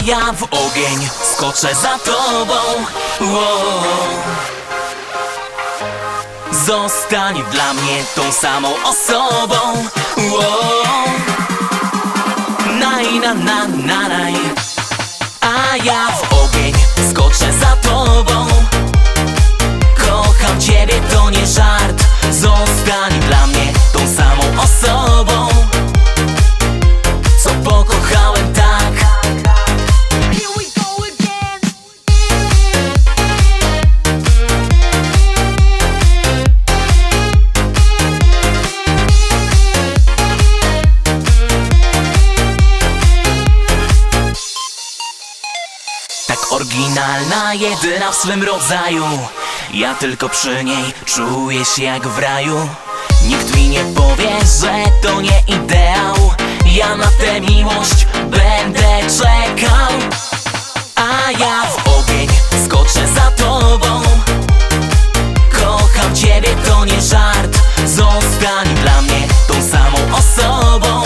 ja w ogień skoczę za tobą. Zostań dla mnie tą samą osobą. Naj, na, na, na, naj. A ja w ogień skoczę za tobą. Kocham ciebie, to nie żart. Zostań dla mnie tą samą osobą, co pokochałem tak. Here we go again. Tak oryginalna, jedyna w swym rodzaju. Ja tylko przy niej czuję się jak w raju. Nikt mi nie powie, że to nie ideał. Ja na tę miłość będę czekał. A ja w ogień skoczę za tobą. Kocham ciebie, to nie żart. Zostań dla mnie tą samą osobą,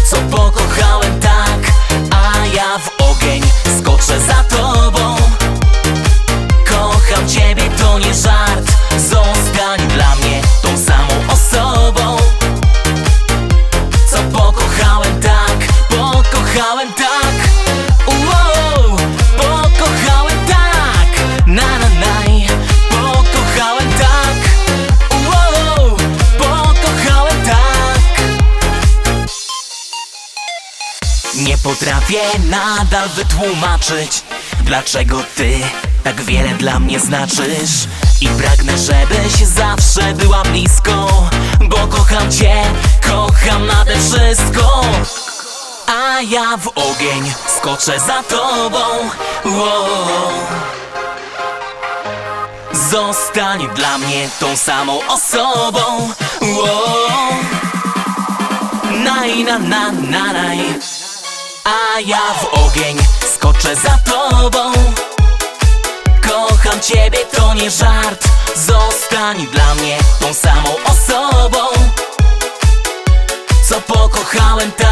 co pokochałem tak. A ja w ogień skoczę za tobą. Kocham ciebie, to nie żart. Zostań dla mnie tą samą osobą, co pokochałem tak. Pokochałem tak. Pokochałem tak. Na na naj. Pokochałem tak. Pokochałem tak. Nie potrafię nadal wytłumaczyć, dlaczego ty tak wiele dla mnie znaczysz. I pragnę, żebyś zawsze była blisko, bo kocham cię, kocham nade wszystko. A ja w ogień skoczę za tobą. Zostań dla mnie tą samą osobą. Naj, na, na, na, naj. A ja w ogień skoczę za tobą. Kocham ciebie, to nie żart. Zostań dla mnie tą samą osobą, co pokochałem tak.